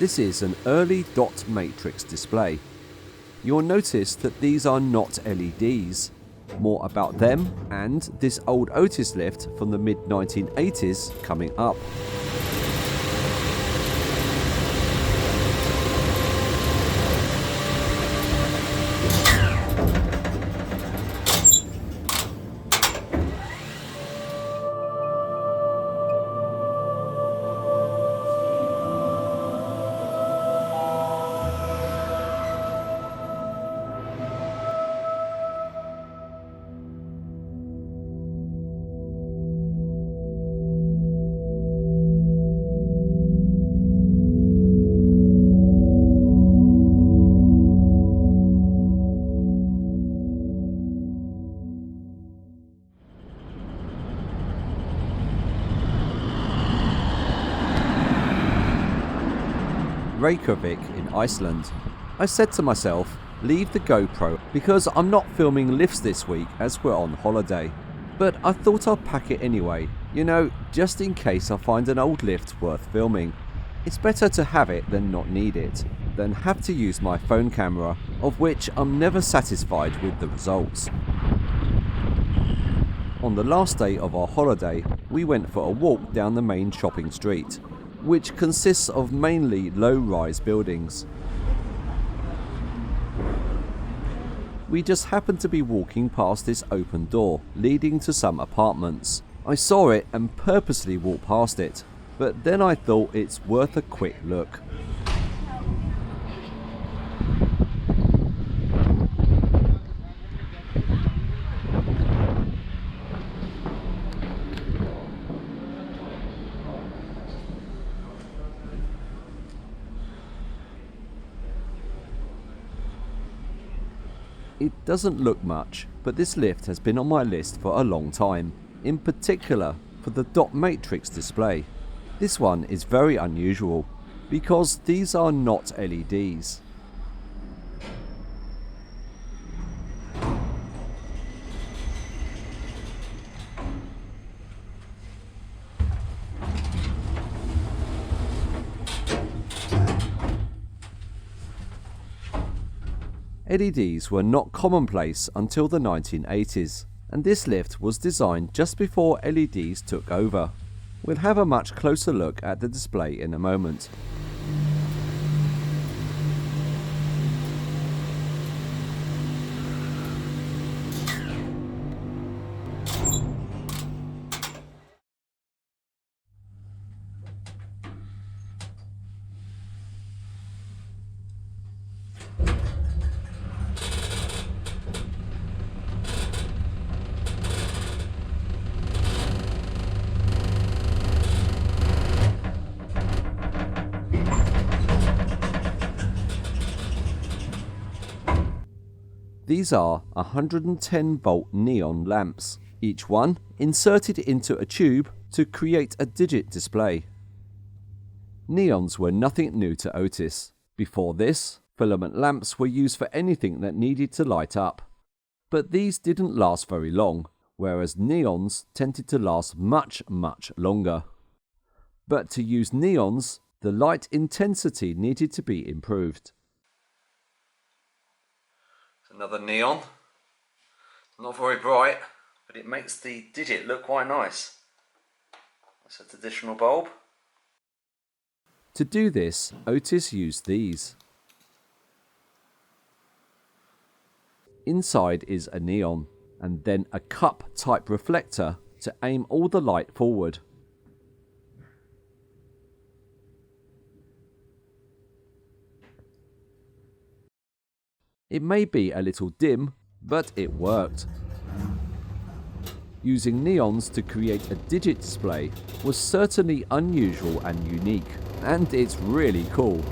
This is an early dot matrix display. You'll notice that these are not LEDs. More about them and this old Otis lift from the mid-1980s coming up. Reykjavik in Iceland. I said to myself, leave the GoPro because I'm not filming lifts this week as we're on holiday. But I thought I'd pack it anyway, you know, just in case I find an old lift worth filming. It's better to have it than not need it, than have to use my phone camera, of which I'm never satisfied with the results. On the last day of our holiday, we went for a walk down the main shopping street, which consists of mainly low-rise buildings. We just happened to be walking past this open door leading to some apartments. I saw it and purposely walked past it, but then I thought it's worth a quick look. It doesn't look much, but this lift has been on my list for a long time, in particular for the dot matrix display. This one is very unusual, because these are not LEDs. LEDs were not commonplace until the 1980s, and this lift was designed just before LEDs took over. We'll have a much closer look at the display in a moment. These are 110 volt neon lamps, each one inserted into a tube to create a digit display. Neons were nothing new to Otis. Before this, filament lamps were used for anything that needed to light up. But these didn't last very long, whereas neons tended to last much longer. But to use neons, the light intensity needed to be improved. Another neon, not very bright, but it makes the digit look quite nice. That's a traditional bulb. To do this, Otis used these. Inside is a neon, and then a cup type reflector to aim all the light forward. It may be a little dim, but it worked. Using neons to create a digit display was certainly unusual and unique, and it's really cool.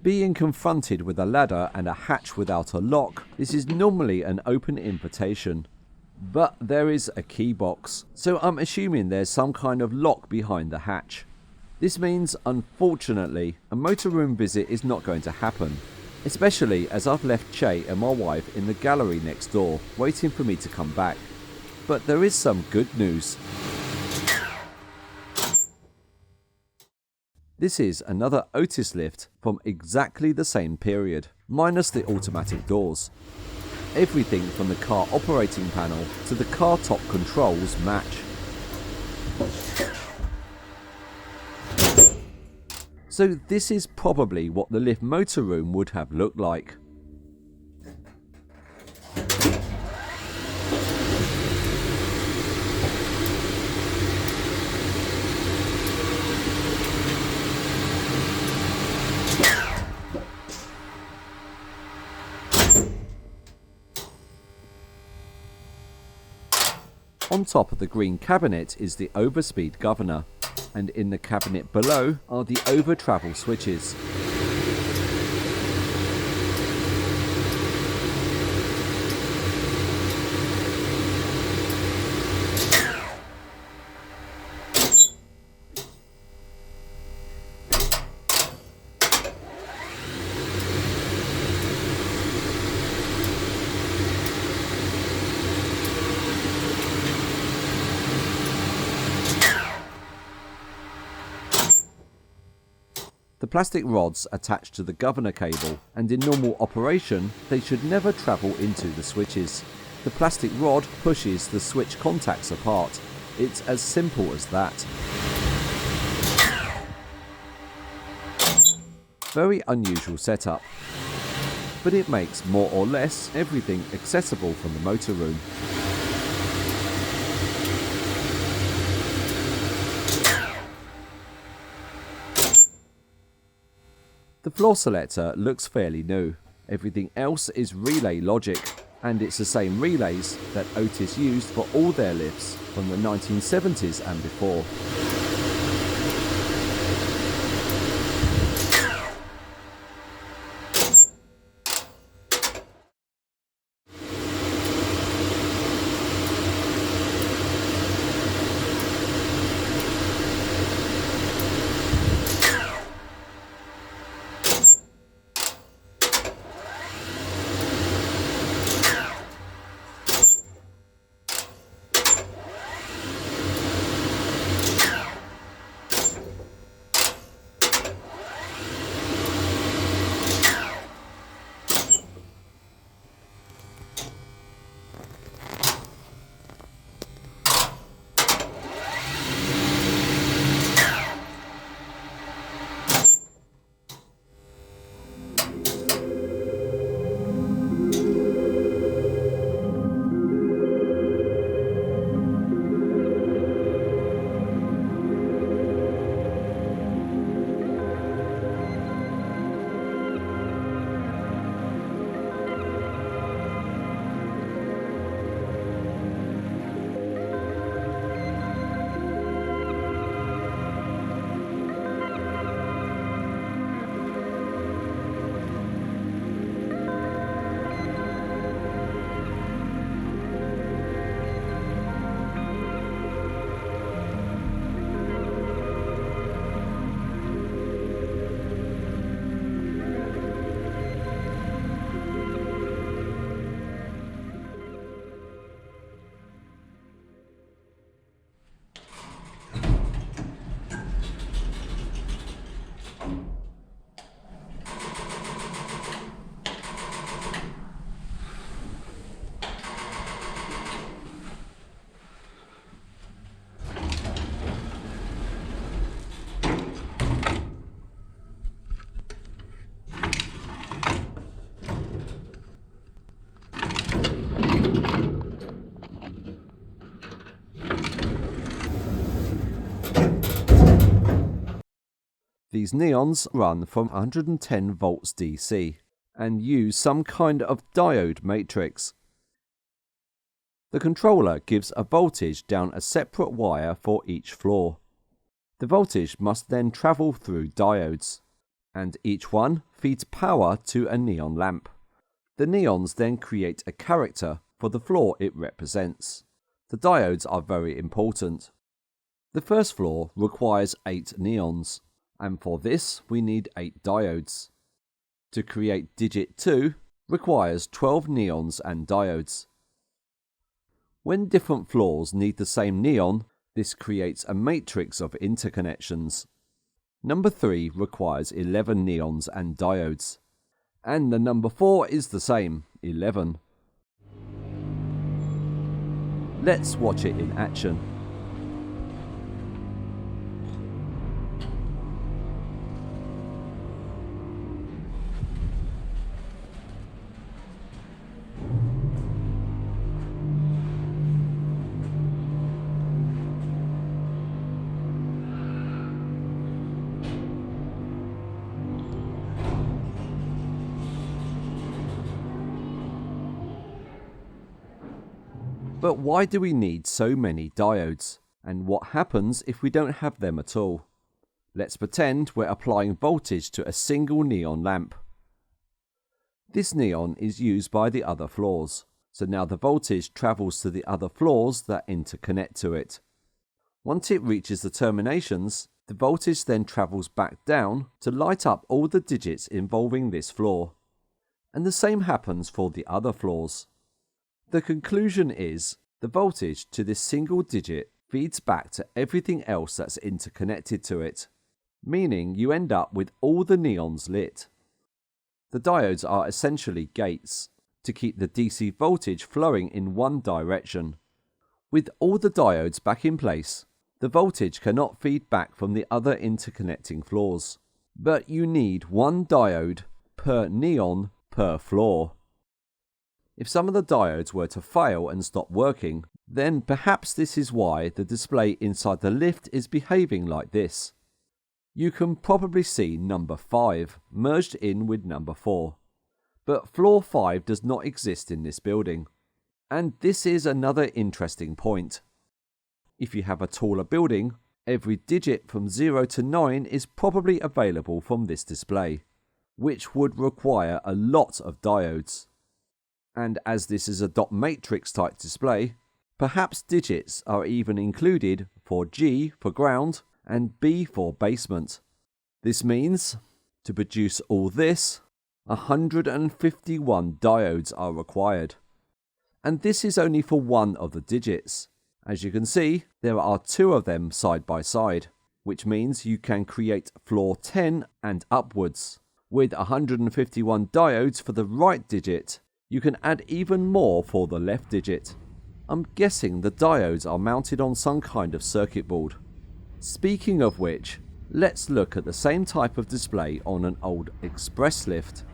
Being confronted with a ladder and a hatch without a lock, this is normally an open invitation. But there is a key box, so I'm assuming there's some kind of lock behind the hatch. This means, unfortunately, a motorroom visit is not going to happen, especially as I've left Che and my wife in the gallery next door, waiting for me to come back. But there is some good news. This is another Otis lift from exactly the same period, minus the automatic doors. Everything from the car operating panel to the car top controls match. So this is probably what the lift motorroom would have looked like. On top of the green cabinet is the overspeed governor, and in the cabinet below are the over travel switches. The plastic rods attach to the governor cable, and in normal operation they should never travel into the switches. The plastic rod pushes the switch contacts apart. It's as simple as that. Very unusual setup, but it makes more or less everything accessible from the motorroom. The floor selector looks fairly new. Everything else is relay logic, and it's the same relays that Otis used for all their lifts from the 1970s and before. These neons run from 110 volts DC and use some kind of diode matrix. The controller gives a voltage down a separate wire for each floor. The voltage must then travel through diodes, and each one feeds power to a neon lamp. The neons then create a character for the floor it represents. The diodes are very important. The first floor requires 8 neons, and for this we need 8 diodes. To create digit 2 requires 12 neons and diodes. When different floors need the same neon, this creates a matrix of interconnections. Number 3 requires 11 neons and diodes. And the number 4 is the same, 11. Let's watch it in action. But why do we need so many diodes? And what happens if we don't have them at all? Let's pretend we're applying voltage to a single neon lamp. This neon is used by the other floors, so now the voltage travels to the other floors that interconnect to it. Once it reaches the terminations, the voltage then travels back down to light up all the digits involving this floor. And the same happens for the other floors. The conclusion is, the voltage to this single digit feeds back to everything else that's interconnected to it, meaning you end up with all the neons lit. The diodes are essentially gates to keep the DC voltage flowing in one direction. With all the diodes back in place, the voltage cannot feed back from the other interconnecting floors, but you need one diode per neon per floor. If some of the diodes were to fail and stop working, then perhaps this is why the display inside the lift is behaving like this. You can probably see number 5 merged in with number 4. But floor 5 does not exist in this building. And this is another interesting point. If you have a taller building, every digit from 0 to 9 is probably available from this display, which would require a lot of diodes. And as this is a dot matrix type display, perhaps digits are even included for G for ground and B for basement. This means, to produce all this, 151 diodes are required. And this is only for one of the digits. As you can see, there are 2 of them side by side, which means you can create floor 10 and upwards. With 151 diodes for the right digit, you can add even more for the left digit. I'm guessing the diodes are mounted on some kind of circuit board. Speaking of which, let's look at the same type of display on an old express lift.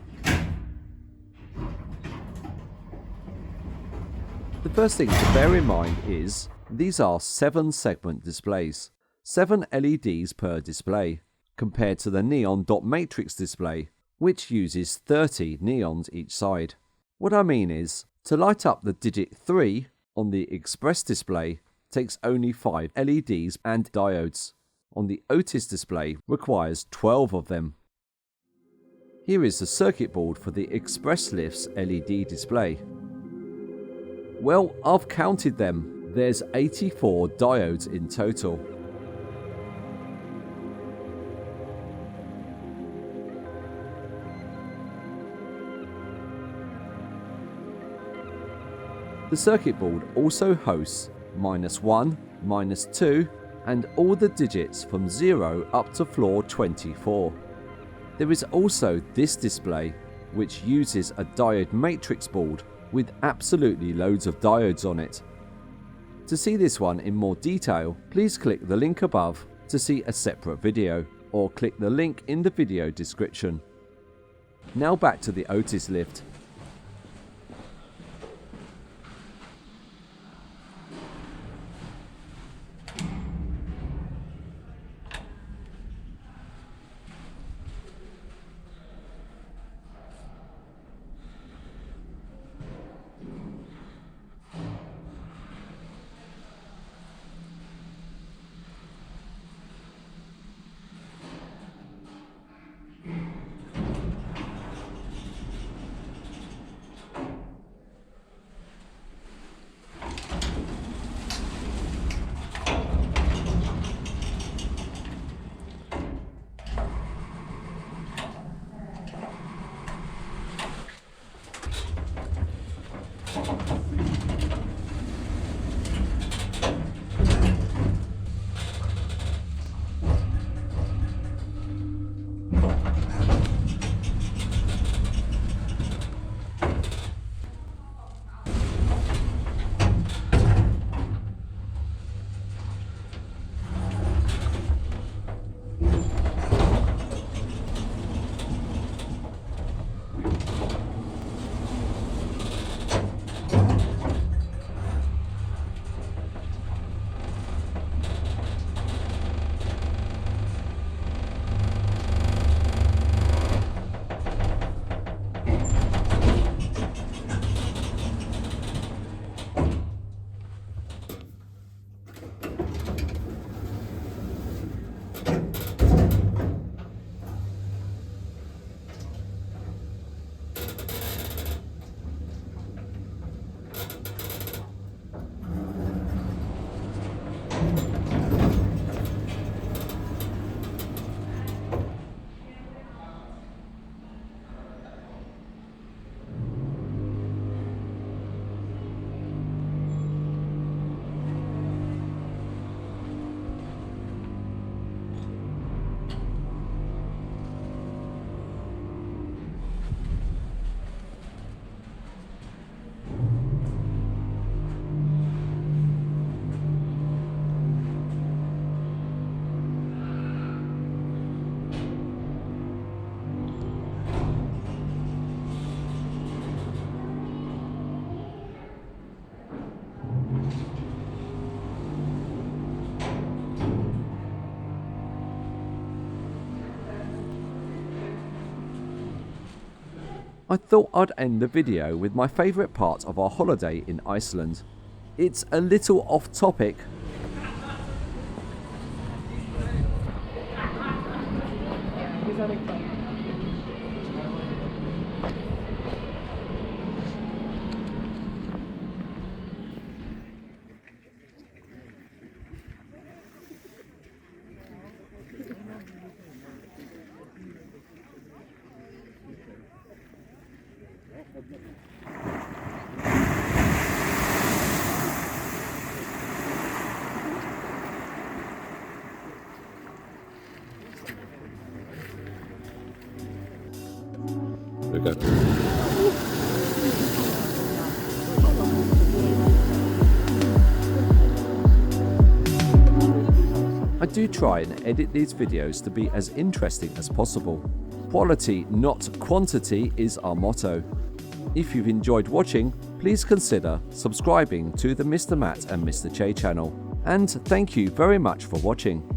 The first thing to bear in mind is, these are 7-segment displays, 7 LEDs per display, compared to the neon dot matrix display, which uses 30 neons each side. What I mean is, to light up the digit 3 on the express display takes only 5 LEDs and diodes. On the Otis display requires 12 of them. Here is the circuit board for the express lift's LED display. Well, I've counted them. There's 84 diodes in total. The circuit board also hosts -1, -2 and all the digits from 0 up to floor 24. There is also this display, which uses a diode matrix board with absolutely loads of diodes on it. To see this one in more detail, please click the link above to see a separate video, or click the link in the video description. Now back to the Otis lift. I thought I'd end the video with my favourite part of our holiday in Iceland. It's a little off topic, There we go. I do try and edit these videos to be as interesting as possible. Quality, not quantity, is our motto. If you've enjoyed watching, please consider subscribing to the Mr. Matt and Mr. Che channel. And thank you very much for watching.